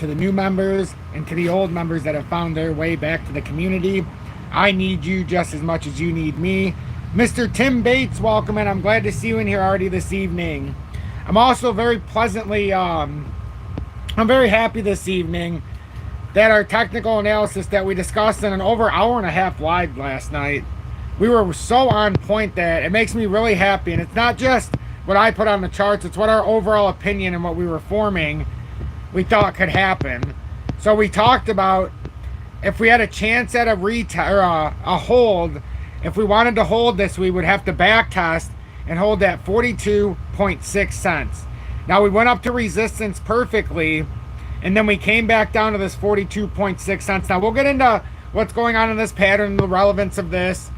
to the new members and to the old members that have found their way back to the community. I need you just as much as you need me. Mr. Tim Bates, welcome in. I'm glad to see you in here already this evening. I'm also very pleasantly, I'm very happy this evening that our technical analysis that we discussed in an over hour and a half live last night, we were so on point that it makes me really happy. And it's not just what I put on the charts, it's what our overall opinion and what we were forming we thought could happen. So we talked about if we had a chance at a hold, if we wanted to hold this, we would have to back test and hold that 42.6 cents. Now we went up to resistance perfectly, and then we came back down to this 42.6 cents. Now we'll get into what's going on in this pattern, the relevance of this,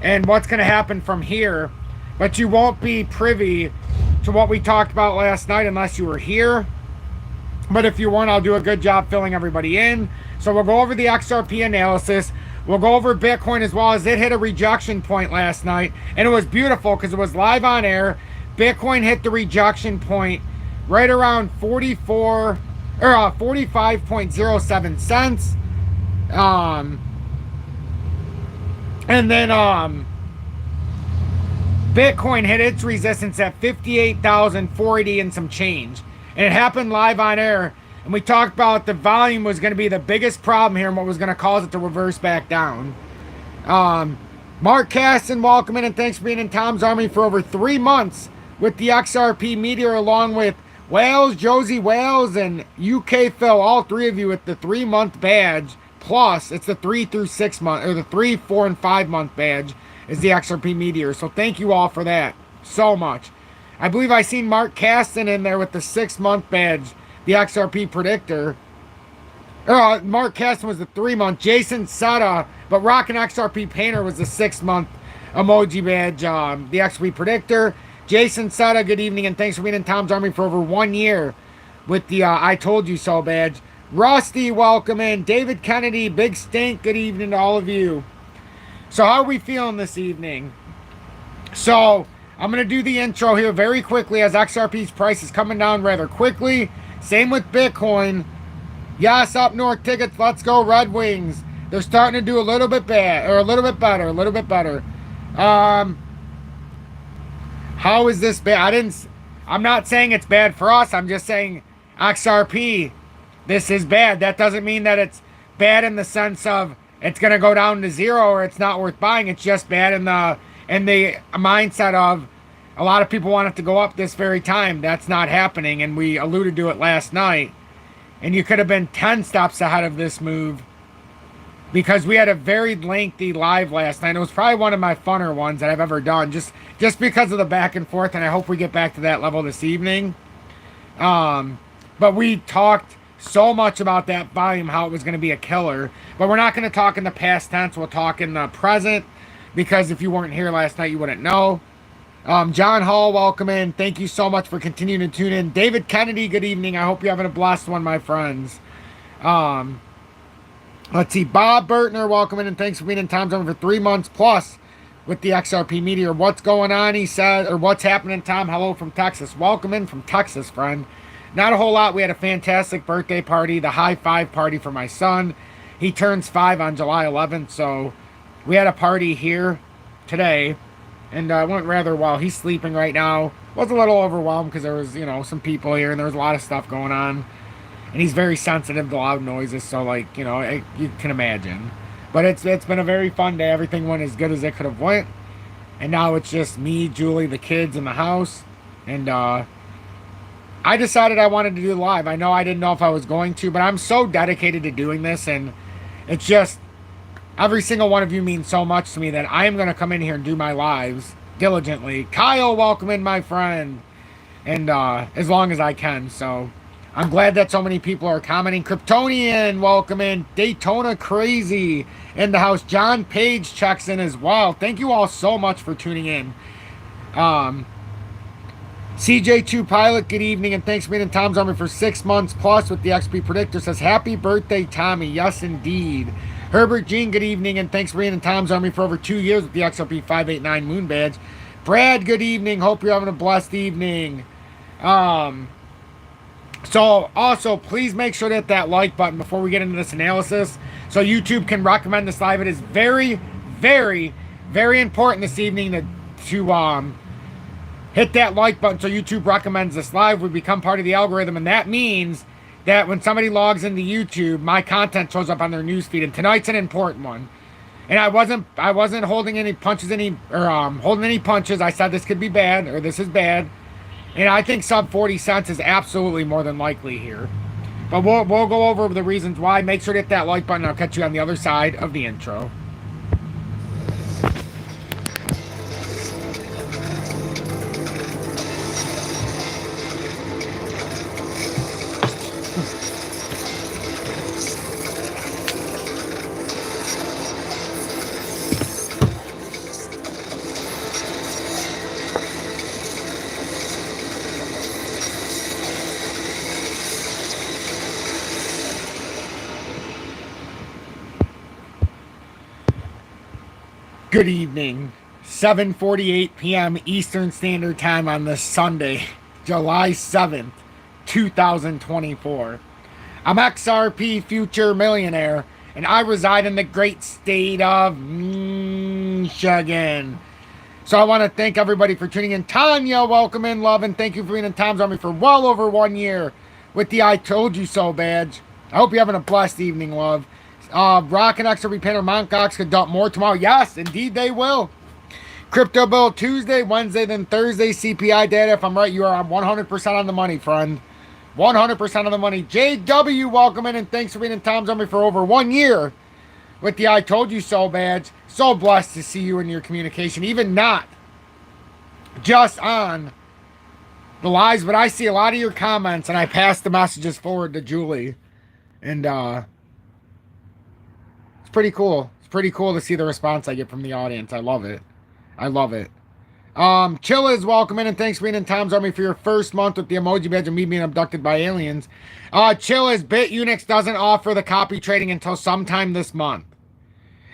and what's going to happen from here. But you won't be privy to what we talked about last night unless you were here. But if you weren't, I'll do a good job filling everybody in. So we'll go over the XRP analysis. We'll go over Bitcoin as well, as it hit a rejection point last night. And it was beautiful because it was live on air. Bitcoin hit the rejection point right around 45.07 cents. And then Bitcoin hit its resistance at 58,480 and some change. And it happened live on air. And we talked about the volume was going to be the biggest problem here and what was going to cause it to reverse back down. Mark Caston, welcome in, and thanks for being in Tom's Army for over 3 months with the XRP Meteor, along with Wales, Josie Wales, and UK Phil, all three of you with the 3-month badge. Plus, it's the 3 through 6 month, or the 3, 4, and 5 month badge is the XRP Meteor. So thank you all for that so much. I believe I seen Mark Caston in there with the 6-month badge, the XRP Predictor. Mark Caston was the 3-month. Jason Sutta, but Rockin' XRP Painter was the 6-month emoji badge, the XRP Predictor. Jason Sutta, good evening, and thanks for being in Tom's Army for over 1 year with the I Told You So badge. Rusty, welcome in. David Kennedy, Big Stink, good evening to all of you. So how are we feeling this evening? So I'm going to do the intro here very quickly as XRP's price is coming down rather quickly. Same with Bitcoin. Yes, up north tickets. Let's go Red Wings. They're starting to do a little bit bad, or a little bit better. How is this bad? I'm not saying it's bad for us. I'm just saying XRP, this is bad. That doesn't mean that it's bad in the sense of it's going to go down to zero or it's not worth buying. It's just bad in the mindset of a lot of people want it to go up this very time. That's not happening, and we alluded to it last night. And you could have been 10 steps ahead of this move because we had a very lengthy live last night. It was probably one of my funner ones that I've ever done, just because of the back and forth, and I hope we get back to that level this evening. But we talked so much about that volume, how it was going to be a killer. But we're not going to talk in the past tense. We'll talk in the present, because if you weren't here last night, you wouldn't know. John Hall, welcome in. Thank you so much for continuing to tune in. David Kennedy, good evening. I hope you're having a blessed one, my friends. Let's see. Bob Burtner, welcome in, and thanks for being in Tom's Army for 3 months plus with the XRP Meteor. What's going on, he said, or what's happening, Tom? Hello from Texas. Welcome in from Texas, friend. Not a whole lot. We had a fantastic birthday party, the high five party for my son. He turns 5 on July 11th, so we had a party here today, and went rather well. He's sleeping right now. Was a little overwhelmed because there was, some people here, and there was a lot of stuff going on. And he's very sensitive to loud noises, so, you can imagine. But it's been a very fun day. Everything went as good as it could have went. And now it's just me, Julie, the kids in the house. And I decided I wanted to do live. I didn't know if I was going to, but I'm so dedicated to doing this, and it's just every single one of you means so much to me that I am going to come in here and do my lives diligently. Kyle, welcome in, my friend. And as long as I can. So I'm glad that so many people are commenting. Kryptonian, welcome in. Daytona Crazy in the house. John Page checks in as well. Thank you all so much for tuning in. CJ2 Pilot, good evening, and thanks for being in Tom's Army for 6 months plus with the XP Predictor. Says, happy birthday, Tommy. Yes, indeed. Herbert Jean, good evening, and thanks for being in Tom's Army for over 2 years with the XRP 589 Moon Badge. Brad, good evening. Hope you're having a blessed evening. So also, please make sure to hit that like button before we get into this analysis so YouTube can recommend this live. It is very, very, very important this evening to hit that like button so YouTube recommends this live. We become part of the algorithm, and that means that when somebody logs into YouTube, my content shows up on their newsfeed. And tonight's an important one. And I wasn't holding any punches, holding any punches. I said this could be bad, or this is bad. And I think sub 40 cents is absolutely more than likely here. But we'll go over the reasons why. Make sure to hit that like button. I'll catch you on the other side of the intro. Good evening, 7:48 p.m. Eastern Standard Time on this Sunday, July 7th, 2024. I'm XRP Future Millionaire, and I reside in the great state of Michigan. So I want to thank everybody for tuning in. Tanya, welcome in, love, and thank you for being in Tom's Army for well over 1 year with the I Told You So badge. I hope you're having a blessed evening, love. Rock and XRP Painter Mt. Gox could dump more tomorrow. Yes, indeed they will. Crypto Bill Tuesday, Wednesday, then Thursday. CPI data. If I'm right, you are on 100% on the money, friend. 100% on the money. JW, welcome in, and thanks for being in Tom's Army for over 1 year with the I Told You So badge. So blessed to see you in your communication, even not just on the lives, but I see a lot of your comments, and I pass the messages forward to Julie. And, pretty cool. It's pretty cool to see the response I get from the audience. I love it. I love it. Chill is welcome in, and thanks for being in Tom's Army for your first month with the emoji badge and me being abducted by aliens. Chill is BITUNIX doesn't offer the copy trading until sometime this month.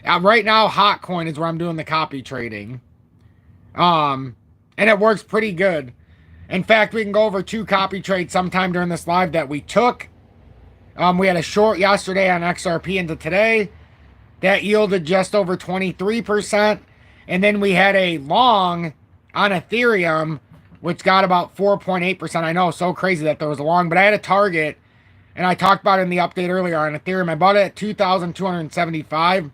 Right now, HOTCOIN is where I'm doing the copy trading. And it works pretty good. In fact, we can go over 2 copy trades sometime during this live that we took. We had a short yesterday on XRP into today. That yielded just over 23%. And then we had a long on Ethereum, which got about 4.8%. I know, so crazy that there was a long, but I had a target, and I talked about it in the update earlier on Ethereum. I bought it at 2,275.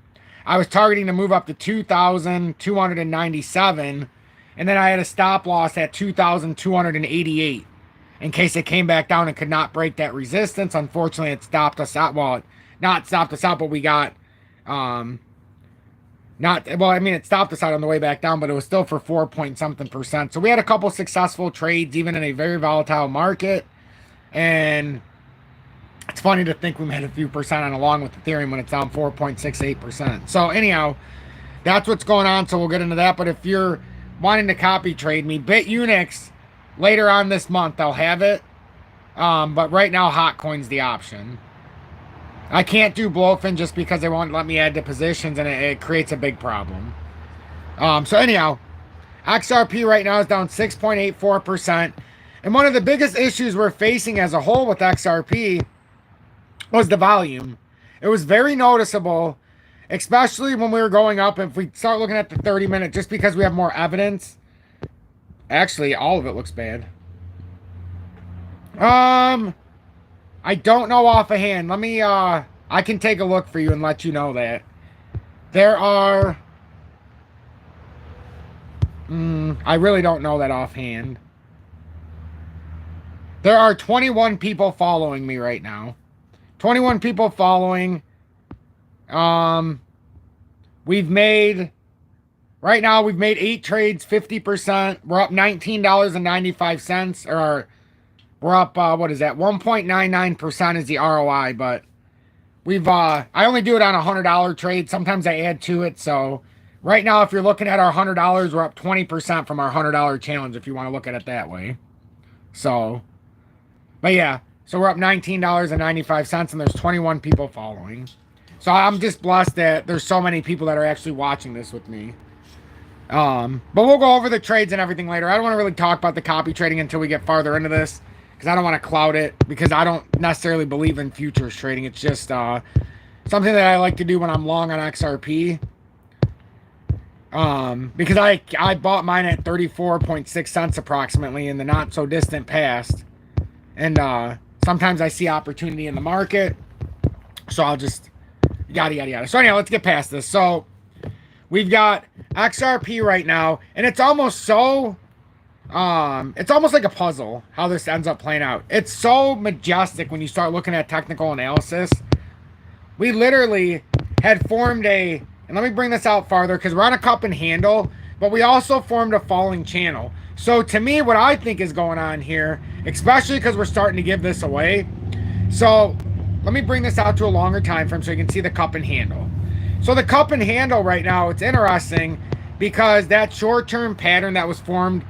I was targeting to move up to 2,297, and then I had a stop loss at 2,288 in case it came back down and could not break that resistance. Unfortunately, it stopped us out. Well, not stopped us out, but we got... it stopped us out on the way back down, but it was still for 4 point something percent. So we had a couple successful trades, even in a very volatile market. And it's funny to think we made a few percent on along with Ethereum when it's down 4.68%. So anyhow, that's what's going on. So we'll get into that. But if you're wanting to copy trade me, BITUNIX later on this month, I'll have it. But right now, HOTCOIN's the option. I can't do BLOFIN just because they won't let me add to positions, and it creates a big problem. So anyhow, XRP right now is down 6.84%. And one of the biggest issues we're facing as a whole with XRP was the volume. It was very noticeable, especially when we were going up. If we start looking at the 30-minute, just because we have more evidence. Actually, all of it looks bad. I don't know off of hand. Let me, I can take a look for you and let you know that. There are, I really don't know that offhand. There are 21 people following me right now. 21 people following. We've made, right now, we've made 8 trades, 50%. We're up $19.95, or we're up, what is that? 1.99% is the ROI, but we've, I only do it on a $100 trade. Sometimes I add to it. So right now, if you're looking at our $100, we're up 20% from our $100 challenge, if you want to look at it that way. So, but yeah, so we're up $19.95, and there's 21 people following. So I'm just blessed that there's so many people that are actually watching this with me. But we'll go over the trades and everything later. I don't want to really talk about the copy trading until we get farther into this. because I don't want to cloud it, because I don't necessarily believe in futures trading. It's just something that I like to do when I'm long on XRP. Because I bought mine at 34.6 cents approximately in the not so distant past. And sometimes I see opportunity in the market. So I'll just yada yada yada. So anyhow, let's get past this. So we've got XRP right now, and it's almost so it's almost like a puzzle how this ends up playing out. It's so majestic when you start looking at technical analysis. We literally had formed a, and let me bring this out farther because we're on a cup and handle, but we also formed a falling channel. So to me, what I think is going on here, especially because we're starting to give this away. So let me bring this out to a longer time frame so you can see the cup and handle. So the cup and handle right now, it's interesting because that short-term pattern that was formed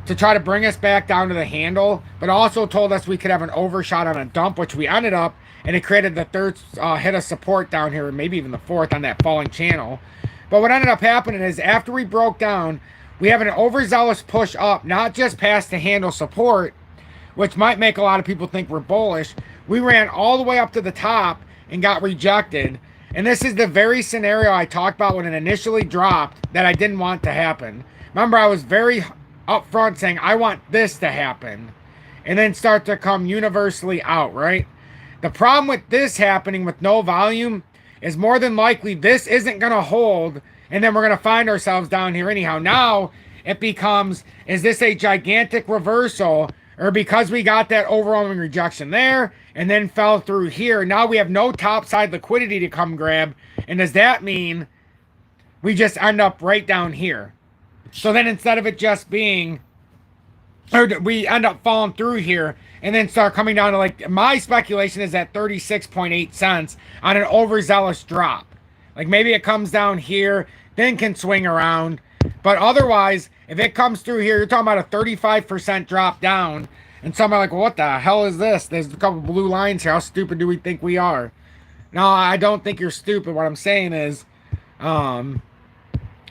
to try to bring us back down to the handle, but also told us we could have an overshot on a dump, which we ended up, and it created the third hit of support down here, maybe even the fourth on that falling channel. But what ended up happening is after we broke down, we have an overzealous push up, not just past the handle support, which might make a lot of people think we're bullish. We ran all the way up to the top and got rejected. And this is the very scenario I talked about when it initially dropped that I didn't want to happen. Remember, I was very upfront saying I want this to happen and then start to come universally out, right? The problem with this happening with no volume is more than likely this isn't going to hold, and then we're going to find ourselves down here anyhow. Now it becomes, is this a gigantic reversal, or because we got that overwhelming rejection there and then fell through here, now we have no topside liquidity to come grab, and does that mean we just end up right down here? So then instead of it just being, or we end up falling through here and then start coming down to, like, my speculation is at 36.8 cents on an overzealous drop. Like maybe it comes down here, then can swing around. But otherwise, if it comes through here, you're talking about a 35% drop down. And some are like, well, what the hell is this? There's a couple blue lines here. How stupid do we think we are? No, I don't think you're stupid. What I'm saying is,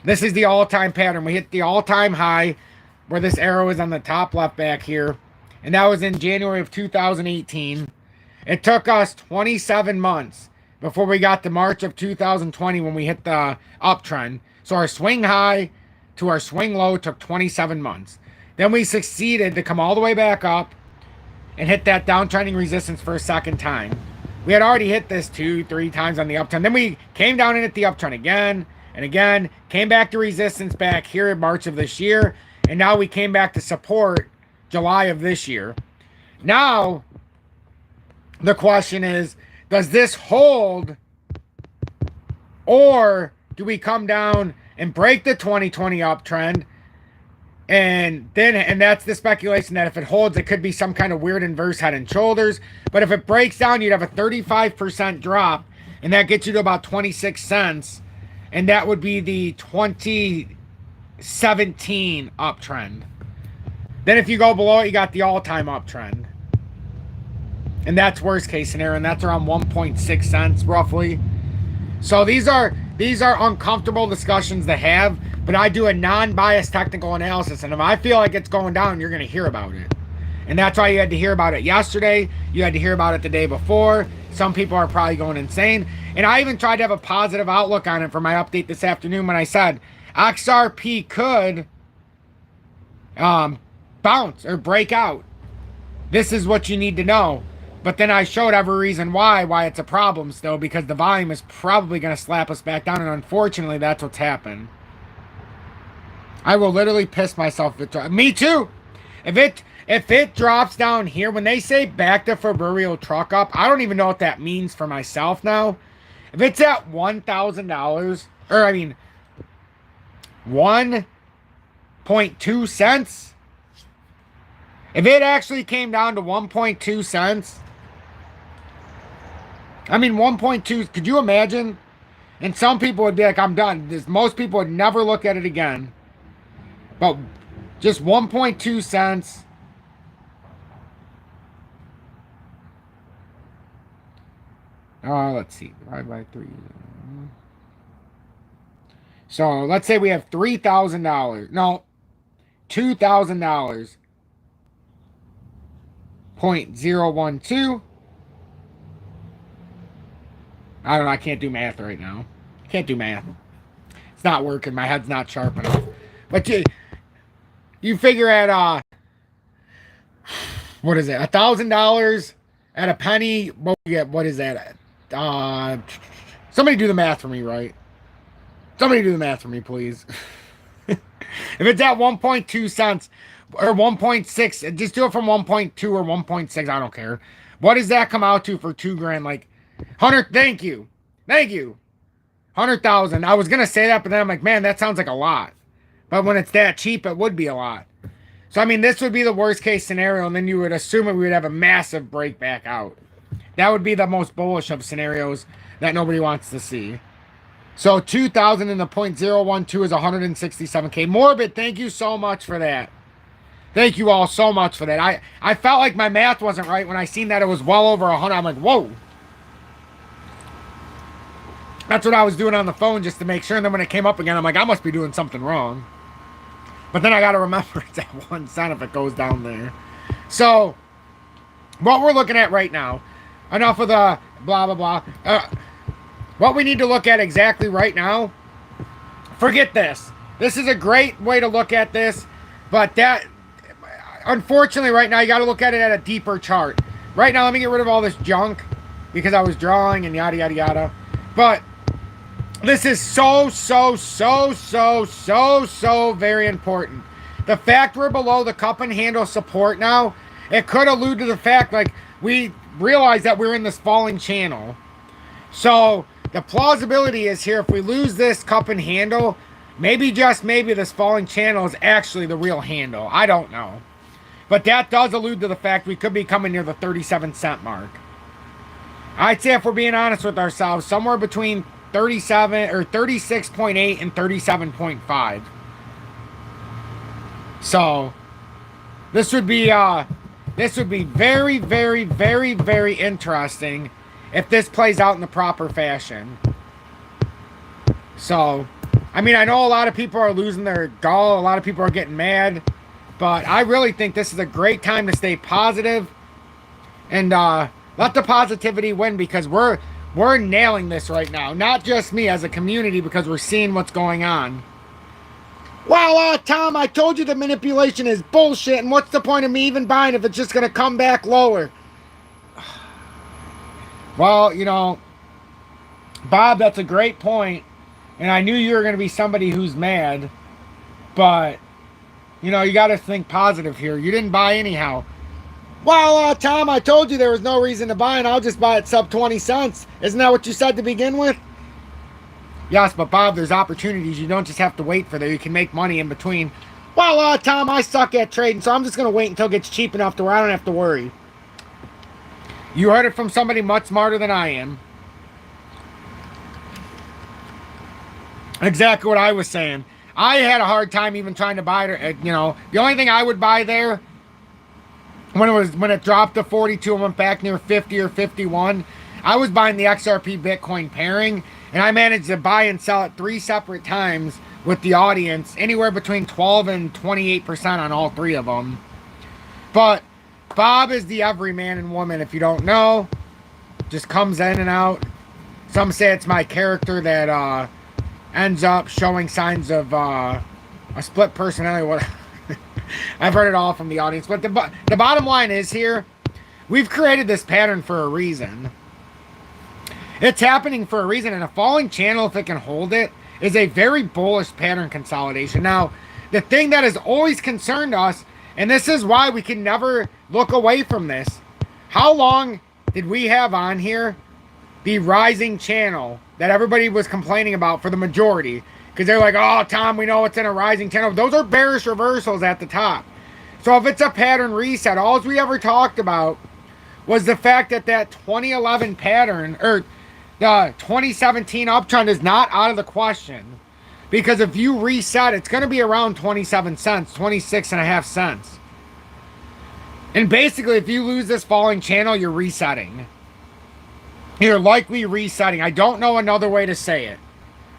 this is the all-time pattern. We hit the all-time high where this arrow is on the top left back here. And that was in January of 2018. It took us 27 months before we got to March of 2020 when we hit the uptrend. So our swing high to our swing low took 27 months. Then we succeeded to come all the way back up and hit that downtrending resistance for a second time. We had already hit this 2-3 times on the uptrend. Then we came down and hit the uptrend again and again, came back to resistance back here in March of this year, and now we came back to support July of this year. Now, the question is, does this hold, or do we come down and break the 2020 uptrend? And that's the speculation that if it holds, it could be some kind of weird inverse head and shoulders. But if it breaks down, you'd have a 35% drop, and that gets you to about 26 cents. And that would be the 2017 uptrend. Then if you go below it, you got the all-time uptrend. And that's worst case scenario, and that's around 1.6 cents roughly. So these are uncomfortable discussions to have, but I do a non-biased technical analysis, and if I feel like it's going down, you're going to hear about it. And that's why you had to hear about it yesterday. You had to hear about it the day before. Some people are probably going insane. And I even tried to have a positive outlook on it for my update this afternoon when I said XRP could bounce or break out. This is what you need to know. But then I showed every reason why it's a problem still, because the volume is probably going to slap us back down, and unfortunately that's what's happened. I will literally piss myself if it drops. Me too. If it drops down here, when they say back to February truck up, I don't even know what that means for myself now. If it's at $1,000, or I mean 1.2 cents, if it actually came down to 1.2 cents, I mean 1.2, could you imagine? And some people would be like, I'm done. Most people would never look at it again. But just 1.2 cents. Let's see. Divided by 3. So let's say we have $3,000. No, $2,000 0.012. I don't know. I can't do math right now. Can't do math. It's not working. My head's not sharp enough. But you figure at what is it? $1,000 at a penny. What is that? Somebody do the math for me, right? Somebody do the math for me, please. If it's at 1.2 cents or 1.6, just do it from 1.2 or 1.6. I don't care. What does that come out to for $2,000? Like 100. Thank you. 100,000. I was gonna say that, but then I'm like, man, that sounds like a lot. But when it's that cheap, it would be a lot. So I mean, this would be the worst case scenario, and then you would assume that we would have a massive break back out. That would be the most bullish of scenarios that nobody wants to see. So 2,000 in the 0.012 is 167K. Morbid, thank you so much for that. Thank you all so much for that. I felt like my math wasn't right when I seen that it was well over 100. I'm like, whoa. That's what I was doing on the phone just to make sure. And then when it came up again, I'm like, I must be doing something wrong. But then I got to remember it's at 1 cent if it goes down there. So what we're looking at right now, enough of the blah, blah, blah. What we need to look at exactly right now, forget this. This is a great way to look at this. But that, unfortunately, right now, you got to look at it at a deeper chart. Right now, let me get rid of all this junk because I was drawing and yada, yada, yada. But this is so very important. The fact we're below the cup and handle support now, it could allude to the fact, like, we realize that we're in this falling channel. So the plausibility is here, if we lose this cup and handle, maybe, just maybe, this falling channel is actually the real handle. I don't know. But that does allude to the fact we could be coming near the 37-cent mark. I'd say, if we're being honest with ourselves, somewhere between 37 or 36.8 and 37.5. So this would be very, very, very, very interesting if this plays out in the proper fashion. So, I mean, I know a lot of people are losing their gall, a lot of people are getting mad, but I really think this is a great time to stay positive and let the positivity win, because we're nailing this right now. Not just me, as a community, because we're seeing what's going on. Well, Tom, I told you the manipulation is bullshit, and what's the point of me even buying if it's just going to come back lower? Well, you know, Bob, that's a great point, and I knew you were going to be somebody who's mad, but, you know, you got to think positive here. You didn't buy anyhow. Well, Tom, I told you there was no reason to buy, and I'll just buy it sub 20 cents. Isn't that what you said to begin with? Yes, but Bob, there's opportunities. You don't just have to wait for there. You can make money in between. Well, Tom, I suck at trading, so I'm just going to wait until it gets cheap enough to where I don't have to worry. You heard it from somebody much smarter than I am. Exactly what I was saying. I had a hard time even trying to buy it. You know, the only thing I would buy there, when it dropped to 42 and went back near 50 or 51, I was buying the XRP Bitcoin pairing, and I managed to buy and sell it 3 separate times with the audience, anywhere between 12 and 28% on all 3 of them. But Bob is the everyman and woman, if you don't know. Just comes in and out. Some say it's my character that ends up showing signs of a split personality. What? I've heard it all from the audience. But the bottom line is here, we've created this pattern for a reason. It's happening for a reason, and a falling channel, if it can hold it, is a very bullish pattern consolidation. Now, the thing that has always concerned us, and this is why we can never look away from this, how long did we have on here the rising channel that everybody was complaining about for the majority? Because they're like, oh, Tom, we know it's in a rising channel. Those are bearish reversals at the top. So if it's a pattern reset, all we ever talked about was the fact that that 2011 pattern, or the 2017 uptrend, is not out of the question. Because if you reset, it's going to be around 27 cents, 26.5 cents. And basically, if you lose this falling channel, you're resetting. You're likely resetting. I don't know another way to say it.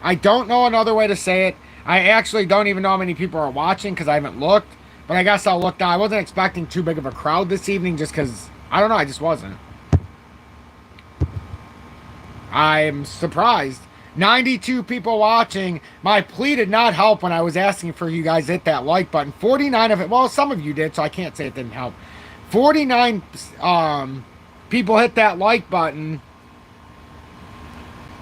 I don't know another way to say it. I actually don't even know how many people are watching because I haven't looked. But I guess I'll look down. I wasn't expecting too big of a crowd this evening just because, I don't know, I just wasn't. I'm surprised. 92 people watching. My plea did not help when I was asking for you guys to hit that like button. 49 of it, well, some of you did, so I can't say it didn't help. 49 people hit that like button,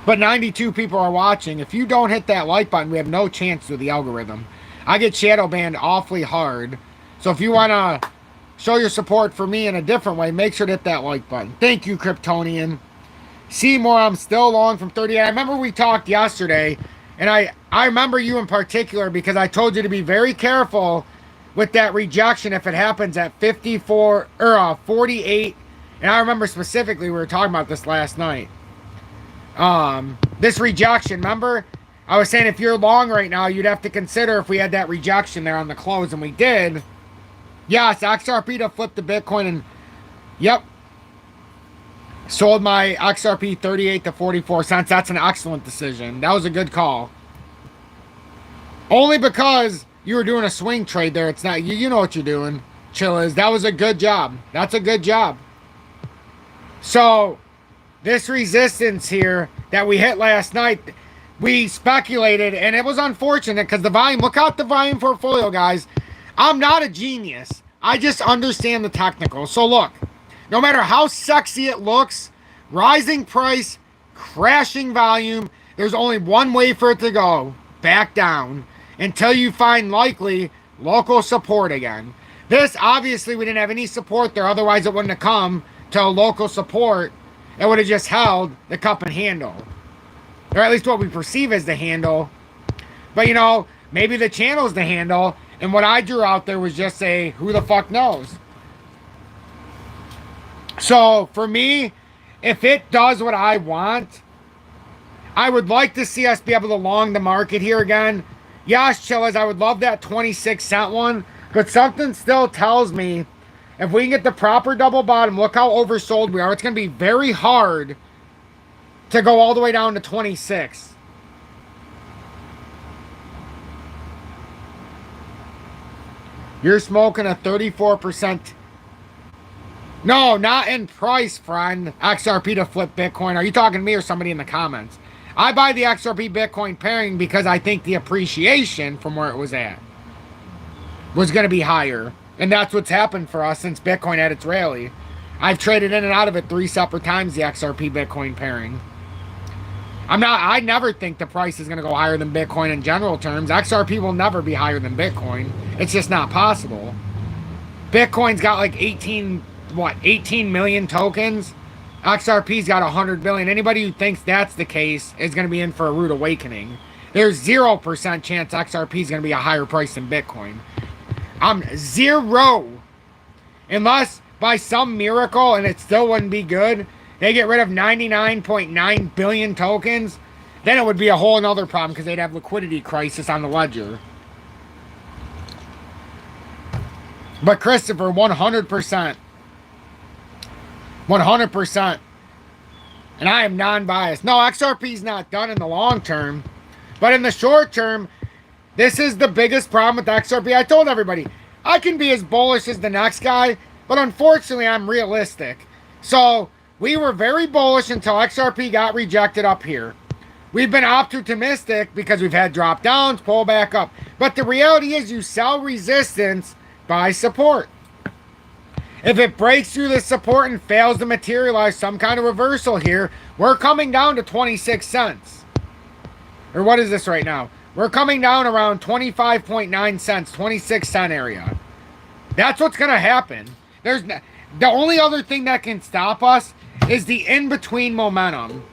but 92 people are watching. If you don't hit that like button, we have no chance with the algorithm. I get shadow banned awfully hard. So if you want to show your support for me in a different way, make sure to hit that like button. Thank you, Kryptonian. Seymour, I'm still long from 38. I remember we talked yesterday, and I remember you in particular because I told you to be very careful with that rejection if it happens at 54 or 48. And I remember specifically we were talking about this last night. This rejection, remember? I was saying if you're long right now, you'd have to consider if we had that rejection there on the close, and we did. Yes, XRP to flip the Bitcoin, and yep. Sold my XRP 38 to 44 cents. That's an excellent decision. That was a good call. Only because you were doing a swing trade there. It's not, you know what you're doing, Chillas. That was a good job. That's a good job. So, this resistance here that we hit last night, we speculated, and it was unfortunate because the volume, look out the volume portfolio, guys. I'm not a genius. I just understand the technical. So, look. No matter how sexy it looks, rising price, crashing volume, there's only one way for it to go, back down, until you find likely local support again. This, obviously, we didn't have any support there, otherwise it wouldn't have come to a local support. It would have just held the cup and handle. Or at least what we perceive as the handle. But, you know, maybe the channel's the handle, and what I drew out there was just a who the fuck knows. So, for me, if it does what I want, I would like to see us be able to long the market here again. Yes, Chillas, I would love that 26-cent one, but something still tells me if we can get the proper double bottom, look how oversold we are. It's going to be very hard to go all the way down to 26. You're smoking a 34%. No, not in price, friend. XRP to flip Bitcoin. Are you talking to me or somebody in the comments? I buy the XRP Bitcoin pairing because I think the appreciation from where it was at was going to be higher. And that's what's happened for us since Bitcoin had its rally. I've traded in and out of it 3 separate times, the XRP Bitcoin pairing. I never think the price is going to go higher than Bitcoin in general terms. XRP will never be higher than Bitcoin. It's just not possible. Bitcoin's got like 18 million tokens. XRP's got 100 billion. Anybody who thinks that's the case is going to be in for a rude awakening. There's 0% chance XRP is going to be a higher price than Bitcoin. Zero. Unless by some miracle, and it still wouldn't be good, they get rid of 99.9 billion tokens, then it would be a whole nother problem because they'd have liquidity crisis on the ledger. But Christopher, 100%. 100%. And I am non-biased. No, XRP's not done in the long term. But in the short term, this is the biggest problem with XRP. I told everybody, I can be as bullish as the next guy, but unfortunately, I'm realistic. So, we were very bullish until XRP got rejected up here. We've been optimistic because we've had drop downs, pull back up. But the reality is you sell resistance by support. If it breaks through the support and fails to materialize some kind of reversal here, we're coming down to 26 cents. Or what is this right now? We're coming down around 25.9 cents, 26 cent area. That's what's going to happen. The only other thing that can stop us is the in-between momentum.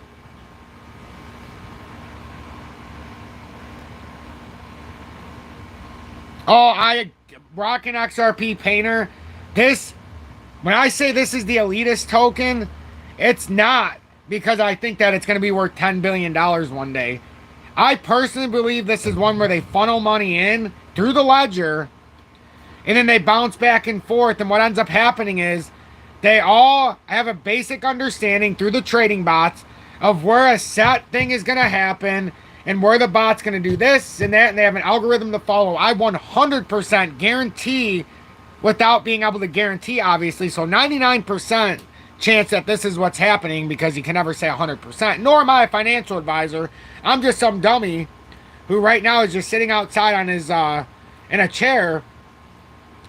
Oh, I rock an XRP painter. When I say this is the elitist token, it's not because I think that it's going to be worth $10 billion one day. I personally believe this is one where they funnel money in through the ledger and then they bounce back and forth, and what ends up happening is they all have a basic understanding through the trading bots of where a set thing is going to happen, and where the bot's going to do this and that, and they have an algorithm to follow. I 100% guarantee, without being able to guarantee, obviously, so 99% chance that this is what's happening, because you can never say 100%, nor am I a financial advisor. I'm just some dummy who right now is just sitting outside on his in a chair.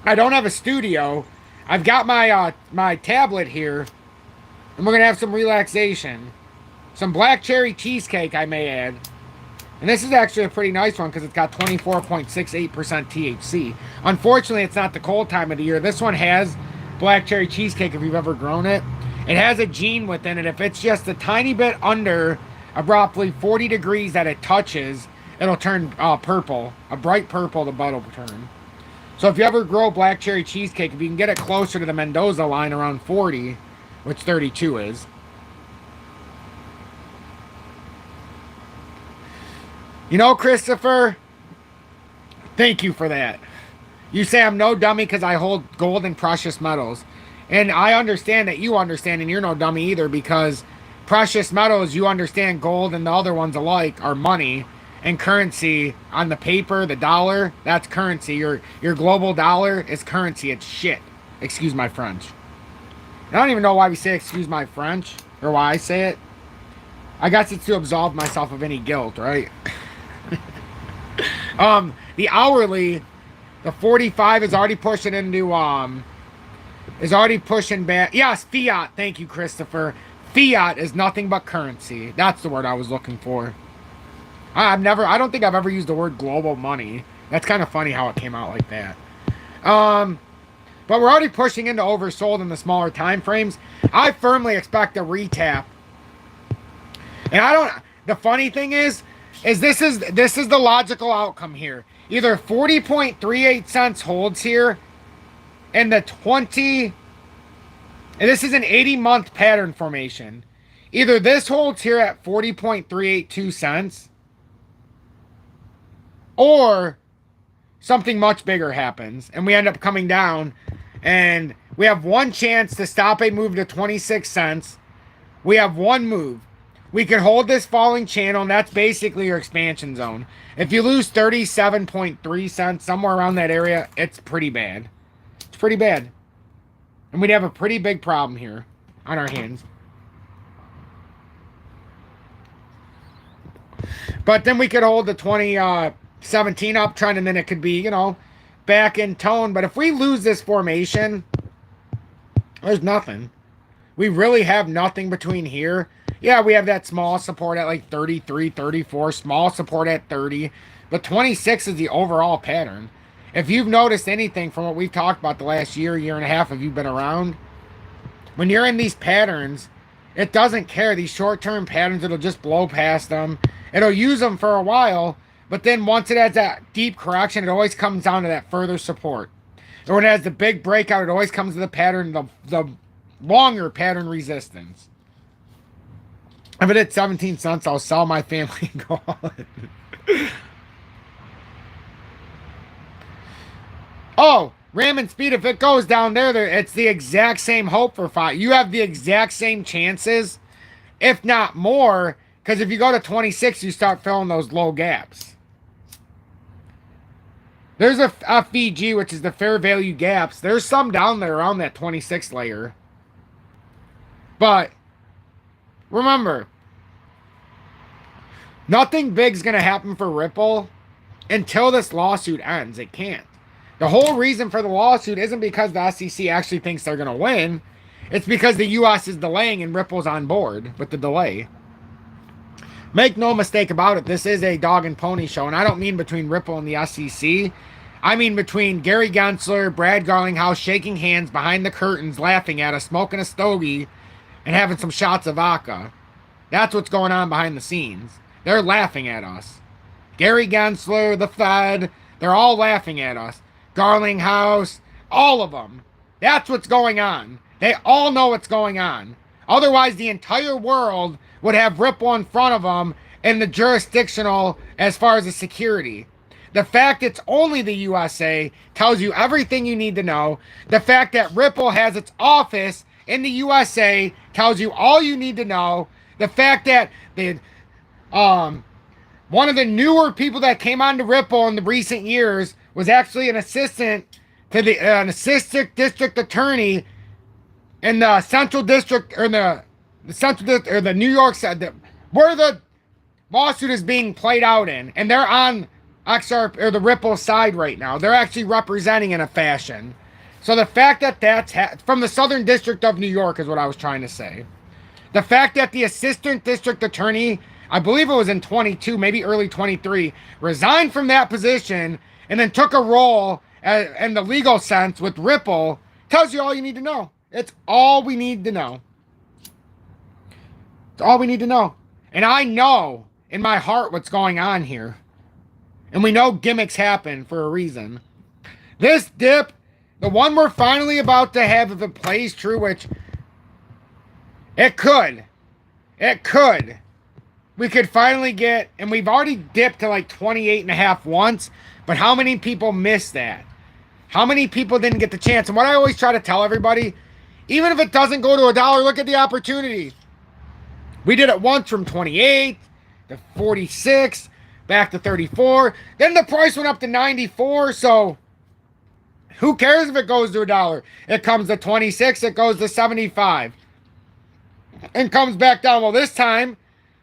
I don't have a studio. I've got my my tablet here, and we're gonna have some relaxation, some black cherry cheesecake, I may add. And this is actually a pretty nice one because it's got 24.68% THC. Unfortunately, it's not the cold time of the year. This one has black cherry cheesecake if you've ever grown it. It has a gene within it. If it's just a tiny bit under abruptly 40 degrees that it touches, it'll turn purple. A bright purple, the bud will turn. So if you ever grow black cherry cheesecake, if you can get it closer to the Mendoza line around 40, which 32 is, you know, Christopher, thank you for that. You say I'm no dummy because I hold gold and precious metals. And I understand that you understand, and you're no dummy either, because precious metals, you understand gold and the other ones alike, are money and currency. On the paper, the dollar, that's currency. Your global dollar is currency. It's shit. Excuse my French. I don't even know why we say excuse my French, or why I say it. I guess it's to absolve myself of any guilt, right? The hourly, the 45 is already pushing into is already pushing back. Yes, fiat. Thank you, Christopher. Fiat is nothing but currency. That's the word I was looking for. I don't think I've ever used the word global money. That's kind of funny how it came out like that. But we're already pushing into oversold in the smaller time frames. I firmly expect a retap. And the funny thing is this is the logical outcome here. Either 40.38 cents holds here, and the 20, and this is an 80-month pattern formation. Either this holds here at 40.382 cents, or something much bigger happens, and we end up coming down, and we have one chance to stop a move to 26 cents. We have one move. We can hold this falling channel, and that's basically your expansion zone. If you lose 37.3 cents, somewhere around that area, it's pretty bad. It's pretty bad. And we'd have a pretty big problem here on our hands. But then we could hold the 2017 uptrend, and then it could be, you know, back in tone. But if we lose this formation, there's nothing. We really have nothing between here. Yeah, we have that small support at like 33, 34, small support at 30. But 26 is the overall pattern. If you've noticed anything from what we've talked about the last year and a half, if you've been around, when you're in these patterns, it doesn't care. These short-term patterns, it'll just blow past them. It'll use them for a while, but then once it has that deep correction, it always comes down to that further support. Or when it has the big breakout, it always comes to the pattern, the longer pattern resistance. If it hit 17 cents, I'll sell my family and go on. Oh, Ram and Speed, if it goes down there, it's the exact same hope for five. You have the exact same chances, if not more, because if you go to 26, you start filling those low gaps. There's a FVG, which is the fair value gaps. There's some down there around that 26 layer. But remember, nothing big's going to happen for Ripple until this lawsuit ends. It can't. The whole reason for the lawsuit isn't because the SEC actually thinks they're going to win. It's because the U.S. is delaying and Ripple's on board with the delay. Make no mistake about it, this is a dog and pony show, and I don't mean between Ripple and the SEC. I mean between Gary Gensler, Brad Garlinghouse shaking hands behind the curtains, laughing at us, smoking a stogie, and having some shots of vodka. That's what's going on behind the scenes. They're laughing at us. Gary Gensler, the Fed, they're all laughing at us. Garlinghouse, all of them. That's what's going on. They all know what's going on. Otherwise, the entire world would have Ripple in front of them in the jurisdictional as far as the security. The fact it's only the USA tells you everything you need to know. The fact that Ripple has its office in the USA tells you all you need to know. The fact that One of the newer people that came on to Ripple in the recent years was actually an assistant to an assistant district attorney in the central district, or the central district, or the New York side, where the lawsuit is being played out in, and they're on XR or the Ripple side right now. They're actually representing in a fashion. So the fact that that's from the Southern District of New York is what I was trying to say. The fact that the assistant district attorney, I believe it was in 22, maybe early 23, resigned from that position and then took a role in the legal sense with Ripple tells you all you need to know. It's all we need to know. It's all we need to know. And I know in my heart what's going on here. And we know gimmicks happen for a reason. This dip, the one we're finally about to have, if it plays true, which it could. We could finally get, and we've already dipped to like 28.5 once, but how many people missed that? How many people didn't get the chance? And what I always try to tell everybody, even if it doesn't go to $1, look at the opportunity. We did it once from 28 to 46, back to 34. Then the price went up to 94, so who cares if it goes to $1? It comes to 26, it goes to 75. And comes back down. Well, this time,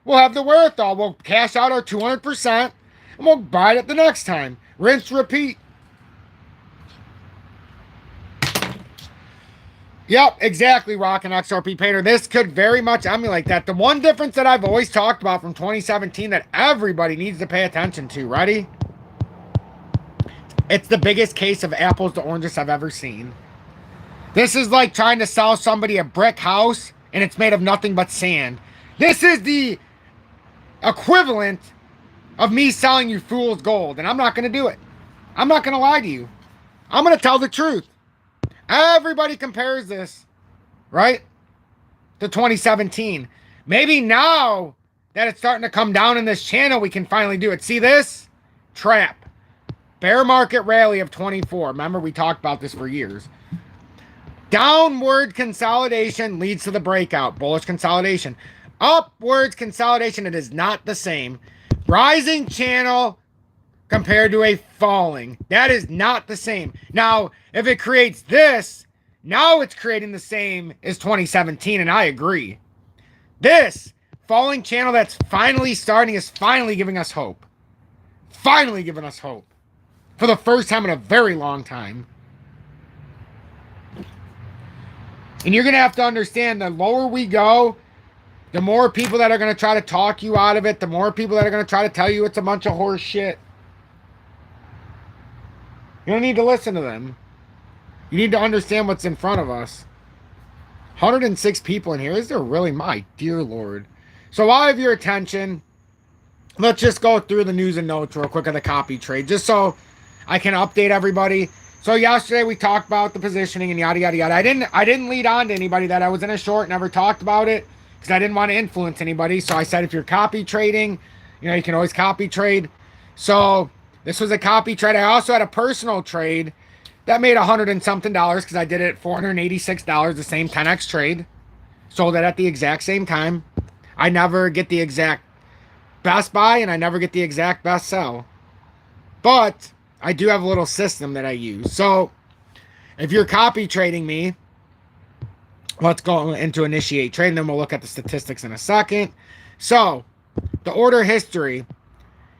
we'll have the wherewithal. We'll cash out our 200%, and we'll buy it the next time. Rinse, repeat. Yep, exactly, Rock and XRP Painter. This could very much emulate that. The one difference that I've always talked about from 2017 that everybody needs to pay attention to. Ready? It's the biggest case of apples to oranges I've ever seen. This is like trying to sell somebody a brick house and it's made of nothing but sand. This is the equivalent of me selling you fool's gold, and I'm not going to do it. I'm not going to lie to you. I'm going to tell the truth. Everybody compares this, right, to 2017. Maybe now that it's starting to come down in this channel, we can finally do it. See this? Trap. Bear market rally of 24. Remember, we talked about this for years. Downward consolidation leads to the breakout. Bullish consolidation. Upwards consolidation, it is not the same. Rising channel compared to a falling. That is not the same. Now, if it creates this, now it's creating the same as 2017, and I agree. This falling channel that's finally starting is finally giving us hope. Finally giving us hope. For the first time in a very long time. And you're going to have to understand, the lower we go, the more people that are going to try to talk you out of it, the more people that are going to try to tell you it's a bunch of horse shit. You don't need to listen to them. You need to understand what's in front of us. 106 people in here. Is there really? My dear Lord. So while I have your attention, let's just go through the news and notes real quick of the copy trade, just so I can update everybody. So yesterday we talked about the positioning and yada yada yada. I didn't lead on to anybody that I was in a short, never talked about it because I didn't want to influence anybody. So I said if you're copy trading, you know, you can always copy trade. So this was a copy trade. I also had a personal trade that made $100 and something because I did it at $486, the same 10x trade. Sold it at the exact same time. I never get the exact best buy and I never get the exact best sell. But I do have a little system that I use. So if you're copy trading me, let's go into initiate trade, and then we'll look at the statistics in a second. So the order history.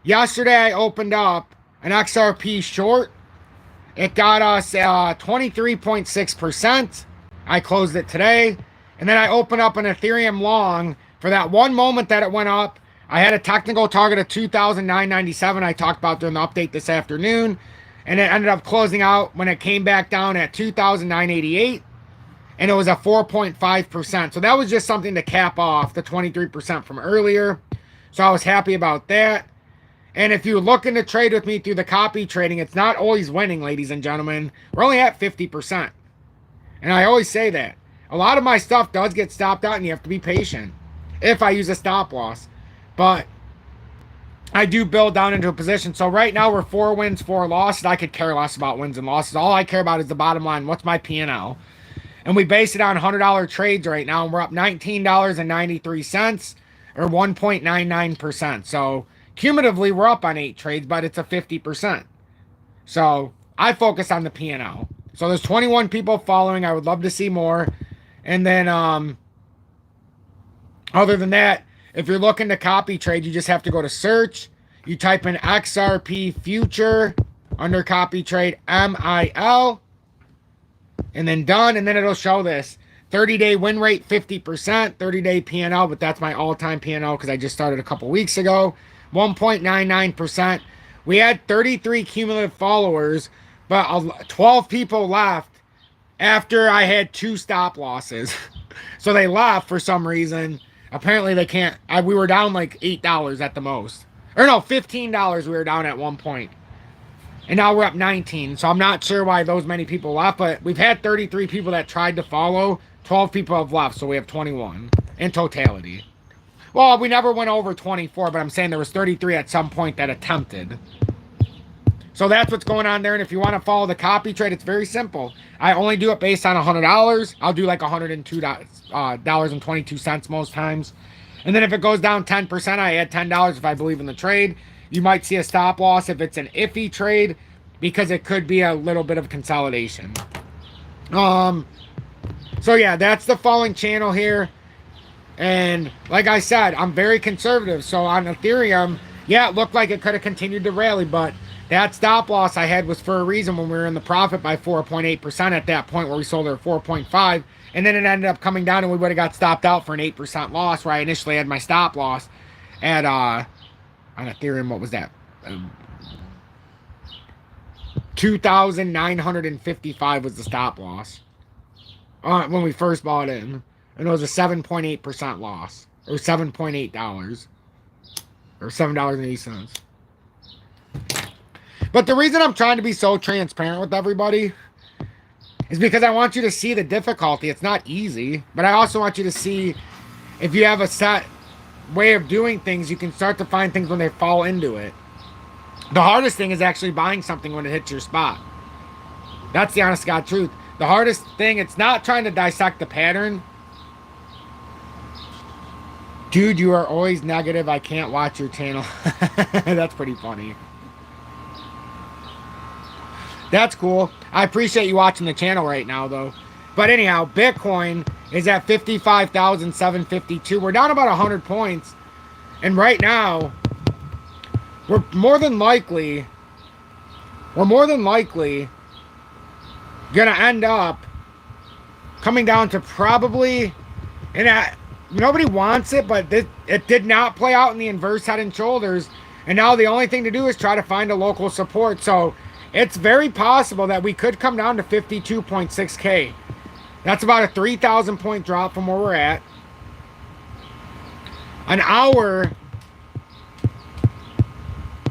Yesterday I opened up an XRP short. It got us 23.6%. I closed it today. And then I opened up an Ethereum long. For that one moment that it went up, I had a technical target of 2,997 I talked about during the update this afternoon. And it ended up closing out when it came back down at 2,988. And it was a 4.5%. So that was just something to cap off the 23% from earlier. So I was happy about that. And if you're looking to trade with me through the copy trading, it's not always winning, ladies and gentlemen. We're only at 50%. And I always say that. A lot of my stuff does get stopped out and you have to be patient if I use a stop loss. But I do build down into a position. So right now we're 4 wins, 4 losses. I could care less about wins and losses. All I care about is the bottom line. What's my P&L? And we base it on $100 trades right now. And we're up $19.93 or 1.99%. So Cumulatively, we're up on 8 trades, but it's a 50%. So I focus on the P&L. So there's 21 people following. I would love to see more. And then other than that, if you're looking to copy trade, you just have to go to search. You type in XRP future under copy trade MIL, and then done. And then it'll show this 30-day win rate 50%, 30-day P&L, but that's my all-time P&L because I just started a couple weeks ago. 1.99%. We had 33 cumulative followers, but 12 people left after I had 2 stop losses. So they left for some reason. Apparently they can't. We were down like $8 at the most. Or no, $15 we were down at one point. And now we're up 19. So I'm not sure why those many people left, but we've had 33 people that tried to follow. 12 people have left, so we have 21 in totality. Well, we never went over 24, but I'm saying there was 33 at some point that attempted. So that's what's going on there. And if you want to follow the copy trade, it's very simple. I only do it based on $100. I'll do like $102.22 most times. And then if it goes down 10%, I add $10 if I believe in the trade. You might see a stop loss if it's an iffy trade because it could be a little bit of consolidation. So yeah, that's the falling channel here. And like I said, I'm very conservative. So on Ethereum, yeah, it looked like it could have continued to rally, but that stop loss I had was for a reason when we were in the profit by 4.8% at that point where we sold it at 4.5. And then it ended up coming down and we would have got stopped out for an 8% loss where I initially had my stop loss at, on Ethereum, what was that? 2,955 was the stop loss when we first bought in. And it was a 7.8% loss. Or $7.8. Or $7.80. But the reason I'm trying to be so transparent with everybody is because I want you to see the difficulty. It's not easy. But I also want you to see if you have a set way of doing things, you can start to find things when they fall into it. The hardest thing is actually buying something when it hits your spot. That's the honest to God truth. The hardest thing, it's not trying to dissect the pattern. Dude, you are always negative. I can't watch your channel. That's pretty funny. That's cool. I appreciate you watching the channel right now, though. But anyhow, Bitcoin is at 55,752. We're down about 100 points. And right now, we're more than likely going to end up coming down to probably, and nobody wants it, but it did not play out in the inverse head and shoulders. And now the only thing to do is try to find a local support. So it's very possible that we could come down to 52.6K. That's about a 3,000 point drop from where we're at. An hour,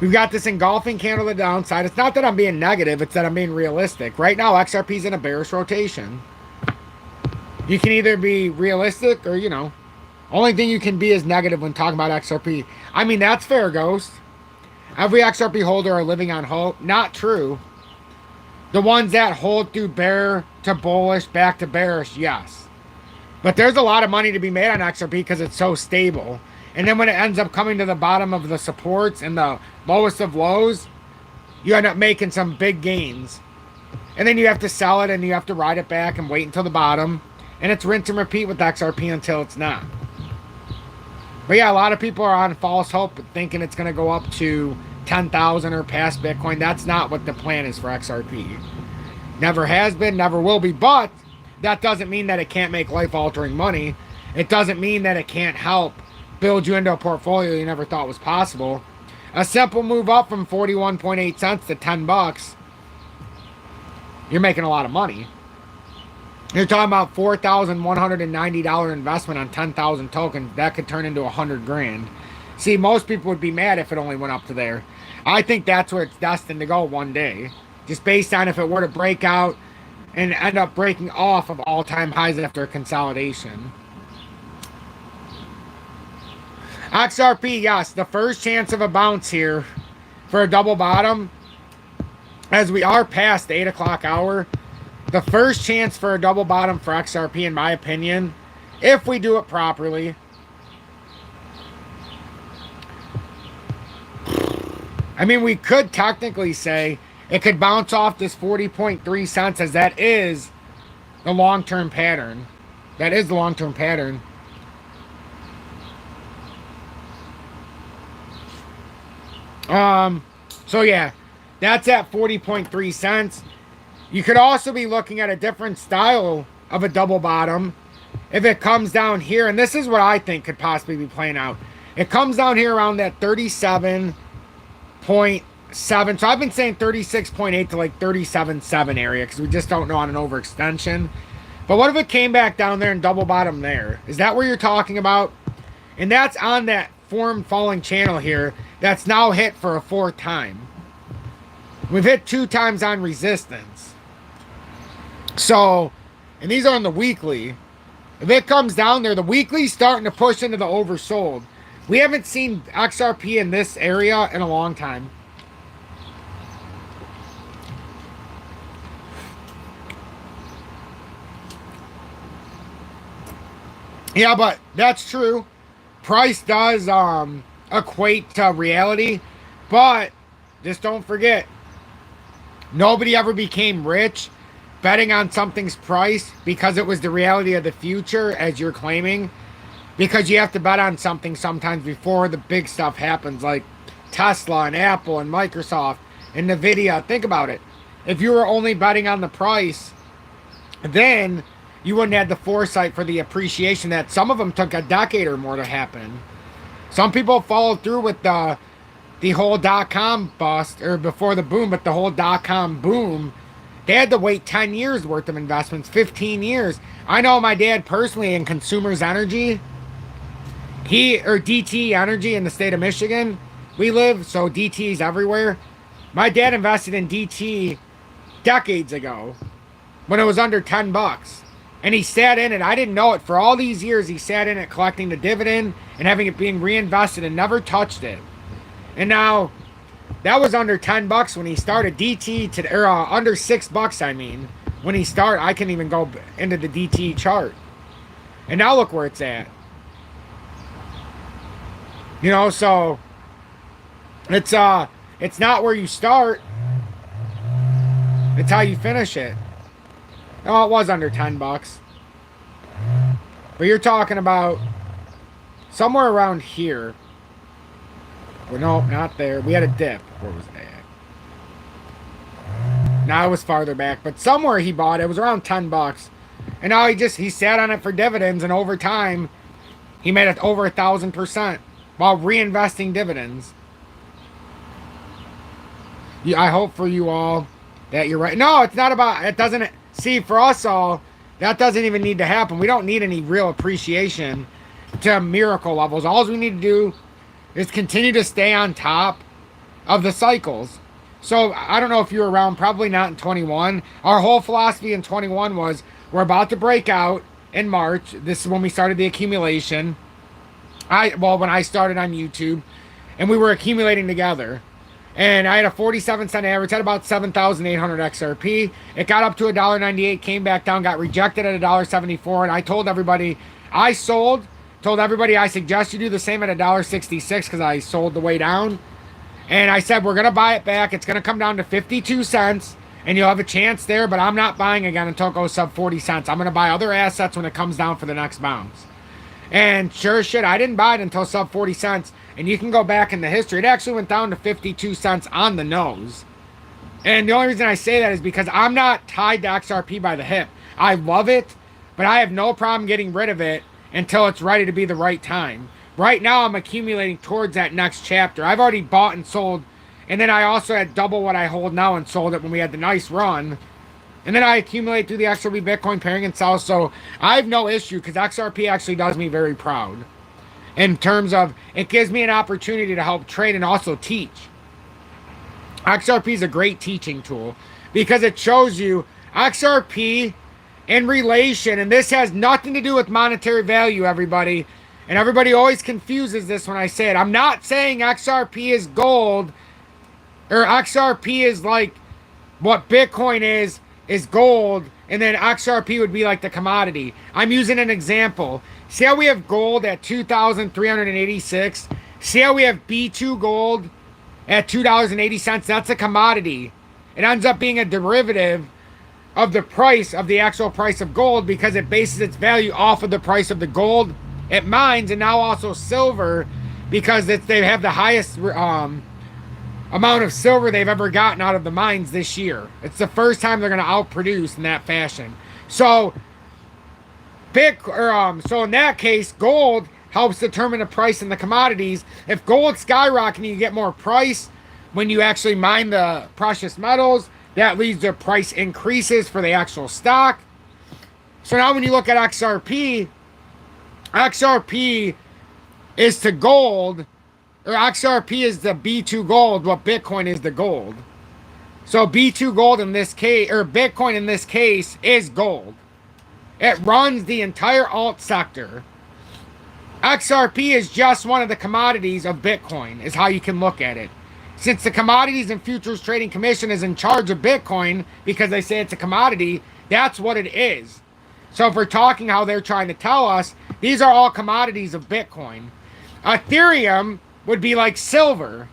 we've got this engulfing candle to the downside. It's not that I'm being negative, it's that I'm being realistic. Right now, XRP's in a bearish rotation. You can either be realistic or, only thing you can be is negative when talking about XRP. I mean, that's fair, Ghost. Every XRP holder are living on hope. Not true. The ones that hold through bear to bullish, back to bearish, yes. But there's a lot of money to be made on XRP because it's so stable. And then when it ends up coming to the bottom of the supports and the lowest of lows, you end up making some big gains. And then you have to sell it and you have to ride it back and wait until the bottom. And it's rinse and repeat with XRP until it's not. But yeah, a lot of people are on false hope thinking it's going to go up to 10,000 or past Bitcoin. That's not what the plan is for XRP. Never has been, never will be. But that doesn't mean that it can't make life-altering money. It doesn't mean that it can't help build you into a portfolio you never thought was possible. A simple move up from 41.8 cents to 10 bucks, you're making a lot of money. You're talking about $4,190 investment on 10,000 tokens. That could turn into 100 grand. See, most people would be mad if it only went up to there. I think that's where it's destined to go one day. Just based on if it were to break out and end up breaking off of all-time highs after a consolidation. XRP, yes, the first chance of a bounce here for a double bottom, as we are past the 8 o'clock hour, the first chance for a double bottom for XRP, in my opinion, if we do it properly, I mean, we could technically say it could bounce off this 40.3 cents, as that is the long-term pattern. That is the long-term pattern. So yeah, that's at 40.3 cents. You could also be looking at a different style of a double bottom if it comes down here, and this is what I think could possibly be playing out. It comes down here around that 37.7. So I've been saying 36.8 to like 37.7 area because we just don't know on an overextension. But what if it came back down there and double bottom there? Is that where you're talking about? And that's on that formed falling channel here that's now hit for a fourth time. We've hit 2 times on resistance. So, and these are on the weekly. If it comes down there, the weekly's starting to push into the oversold. We haven't seen XRP in this area in a long time. Yeah, but that's true. Price does equate to reality. But just don't forget, nobody ever became rich betting on something's price because it was the reality of the future, as you're claiming. Because you have to bet on something sometimes before the big stuff happens, like Tesla and Apple and Microsoft and Nvidia. Think about it. If you were only betting on the price, then you wouldn't have the foresight for the appreciation that some of them took a decade or more to happen. Some people followed through with the whole dot-com bust, or before the boom, but the whole dot-com boom, they had to wait 10 years worth of investments, 15 years. I know my dad personally in Consumers Energy, DT Energy in the state of Michigan, we live, so DT's everywhere. My dad invested in DT decades ago when it was under 10 bucks. And he sat in it. I didn't know it. For all these years, he sat in it collecting the dividend and having it being reinvested and never touched it. And now, that was under 10 bucks when he started. DT, or under 6 bucks, I mean. When he started, I can even go into the DT chart. And now look where it's at. You know, so it's not where you start. It's how you finish it. Oh, it was under 10 bucks. But you're talking about somewhere around here. Well, no, not there. We had a dip. Where was that? Now it was farther back. But somewhere he bought it. It was around 10 bucks. And now he sat on it for dividends. And over time, he made it over 1,000% while reinvesting dividends. Yeah, I hope for you all that you're right. No, it's not about, it doesn't, see, for us all, that doesn't even need to happen. We don't need any real appreciation to miracle levels. All we need to do is continue to stay on top of the cycles. So, I don't know if you were around, probably not in 21. Our whole philosophy in 21 was, we're about to break out in March. This is when we started the accumulation. When I started on YouTube, and we were accumulating together. And I had a 47-cent average, had about 7,800 XRP. It got up to $1.98, came back down, got rejected at $1.74. And I told everybody I sold, told everybody I suggest you do the same at $1.66 because I sold the way down. And I said, we're going to buy it back. It's going to come down to 52 cents, and you'll have a chance there, but I'm not buying again until it goes sub 40 cents. I'm going to buy other assets when it comes down for the next bounce. And sure as shit, I didn't buy it until sub 40 cents. And you can go back in the history. It actually went down to 52 cents on the nose. And the only reason I say that is because I'm not tied to XRP by the hip. I love it, but I have no problem getting rid of it until it's ready to be the right time. Right now, I'm accumulating towards that next chapter. I've already bought and sold. And then I also had double what I hold now and sold it when we had the nice run. And then I accumulate through the XRP Bitcoin pairing and sell. So I have no issue because XRP actually does me very proud. In terms of, it gives me an opportunity to help trade and also teach. XRP is a great teaching tool because it shows you XRP in relation, and this has nothing to do with monetary value, everybody. And everybody always confuses this when I say it. I'm not saying XRP is gold, or XRP is like what Bitcoin is gold, and then XRP would be like the commodity. I'm using an example. See how we have gold at 2,386? See how we have B2 gold at $2.80. That's a commodity. It ends up being a derivative of the price of the actual price of gold because it bases its value off of the price of the gold it mines, and now also silver because they have the highest amount of silver they've ever gotten out of the mines this year. It's the first time they're going to outproduce in that fashion. So so in that case, gold helps determine the price in the commodities. If gold's skyrocketing, you get more price when you actually mine the precious metals. That leads to price increases for the actual stock. So now when you look at XRP, XRP is to gold, or XRP is the B2 gold, what Bitcoin is the gold. So B2 gold in this case, or Bitcoin in this case, is gold. It runs the entire alt sector. XRP is just one of the commodities of Bitcoin, is how you can look at it. Since the Commodities and Futures Trading Commission is in charge of Bitcoin because they say it's a commodity, that's what it is. So if we're talking how they're trying to tell us, these are all commodities of Bitcoin. Ethereum would be like silver.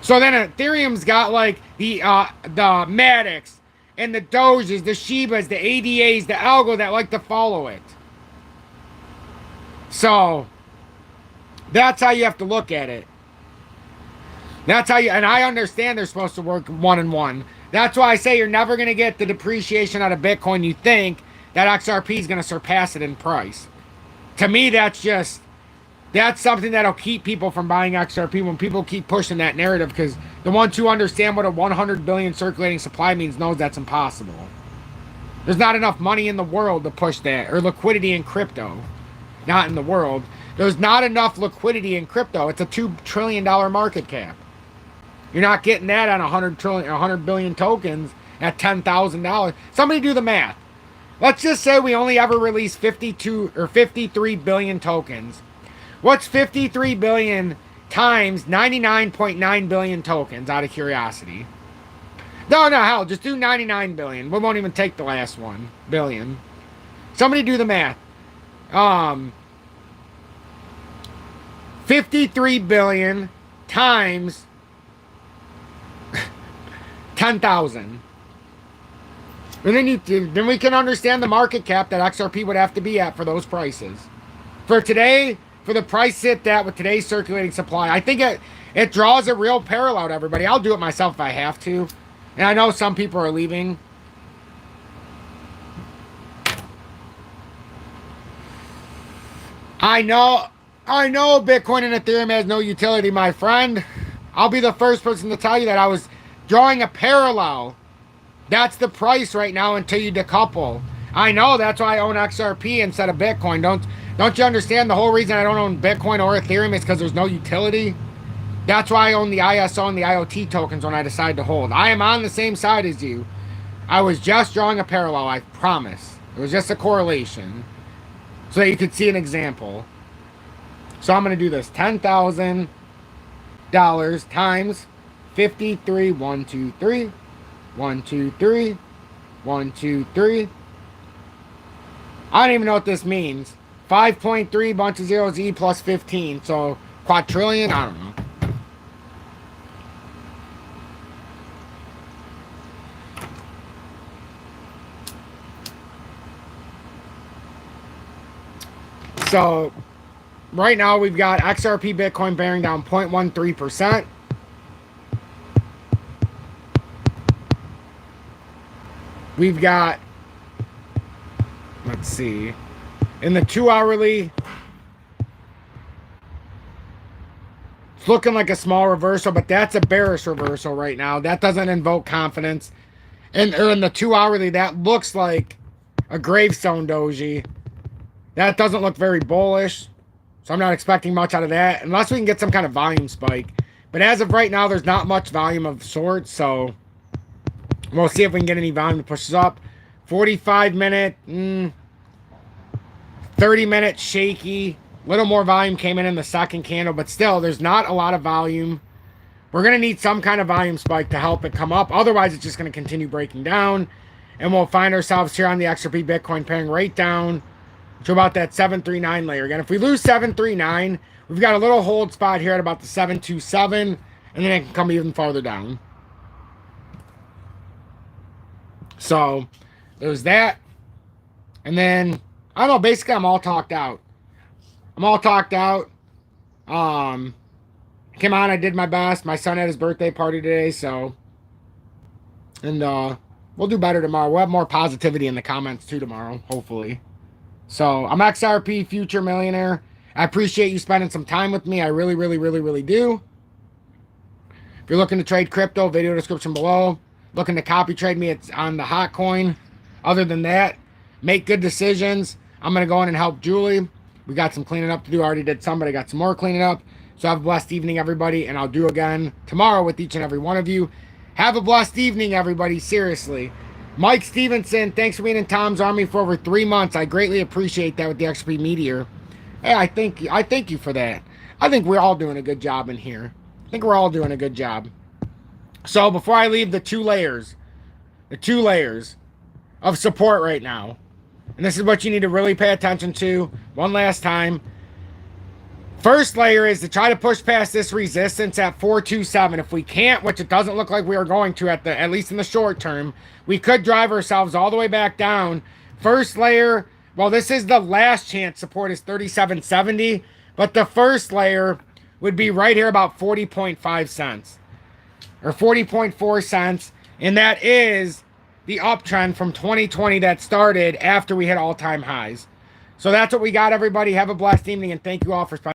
So then Ethereum's got like the Matics and the Doges, the Shibas, the ADAs, the Algo that like to follow it. So that's how you have to look at it. That's how you, and I understand they're supposed to work one and one. That's why I say you're never going to get the depreciation out of Bitcoin you think that XRP is going to surpass it in price. To me, that's something that'll keep people from buying XRP when people keep pushing that narrative, because the ones who understand what a 100 billion circulating supply means knows that's impossible. There's not enough money in the world to push that, or liquidity in crypto. Not in the world. There's not enough liquidity in crypto. It's a $2 trillion market cap. You're not getting that on 100 billion tokens at $10,000. Somebody do the math. Let's just say we only ever release 52 or 53 billion tokens. What's 53 billion times 99.9 billion tokens, out of curiosity? No, hell, just do 99 billion. We won't even take the last one billion. Somebody do the math. 53 billion times 10,000. And then we can understand the market cap that XRP would have to be at for those prices. For today, for the price it's at with today's circulating supply, I think it draws a real parallel to everybody. I'll do it myself if I have to. And I know some people are leaving. I know Bitcoin and Ethereum has no utility, my friend. I'll be the first person to tell you that. I was drawing a parallel. That's the price right now until you decouple. I know, that's why I own XRP instead of Bitcoin. Don't you understand? The whole reason I don't own Bitcoin or Ethereum is because there's no utility. That's why I own the ISO and the IoT tokens when I decide to hold. I am on the same side as you. I was just drawing a parallel, I promise. It was just a correlation. So that you could see an example. So I'm going to do this. $10,000 times 53, 1, 2, 3, 1, 2, 3, 1, 2, 3. I don't even know what this means. 5.3, bunch of zeros, E plus 15. So quadrillion, I don't know. So right now we've got XRP Bitcoin bearing down 0.13%. We've got, let's see, in the 2-hourly, it's looking like a small reversal, but that's a bearish reversal right now. That doesn't invoke confidence. And in the 2-hourly, that looks like a gravestone doji. That doesn't look very bullish, so I'm not expecting much out of that, unless we can get some kind of volume spike. But as of right now, there's not much volume of sorts, so we'll see if we can get any volume to push us up. 45-minute, 30-minute shaky. Little more volume came in the second candle, but still, there's not a lot of volume. We're going to need some kind of volume spike to help it come up. Otherwise, it's just going to continue breaking down, and we'll find ourselves here on the XRP Bitcoin pairing right down to about that 739 layer. Again, if we lose 739, We've got a little hold spot here at about the 727, and then it can come even farther down. So there's that. And then, I don't know, basically I'm all talked out. I'm all talked out. Came on, I did my best. My son had his birthday party today, so. And we'll do better tomorrow. We'll have more positivity in the comments too tomorrow, hopefully. So I'm XRP Future Millionaire. I appreciate you spending some time with me. I really, really, really, really do. If you're looking to trade crypto, video description below. Looking to copy trade me, it's on the HOTCOIN. Other than that, make good decisions. I'm going to go in and help Julie. We got some cleaning up to do. I already did some, but I got some more cleaning up. So have a blessed evening, everybody, and I'll do again tomorrow with each and every one of you. Have a blessed evening, everybody. Seriously. Mike Stevenson, thanks for being in Tom's Army for over 3 months. I greatly appreciate that with the XP Meteor. Hey, I thank you for that. I think we're all doing a good job in here. I think we're all doing a good job. So before I leave, the two layers of support right now. And this is what you need to really pay attention to one last time. First layer is to try to push past this resistance at 427. If we can't, which it doesn't look like we are going to at least in the short term, we could drive ourselves all the way back down. First layer, well, this is the last chance support is 37.70, but the first layer would be right here about 40.5 cents or 40.4 cents, and that is the uptrend from 2020 that started after we hit all-time highs. So that's what we got, everybody. Have a blessed evening, and thank you all for spending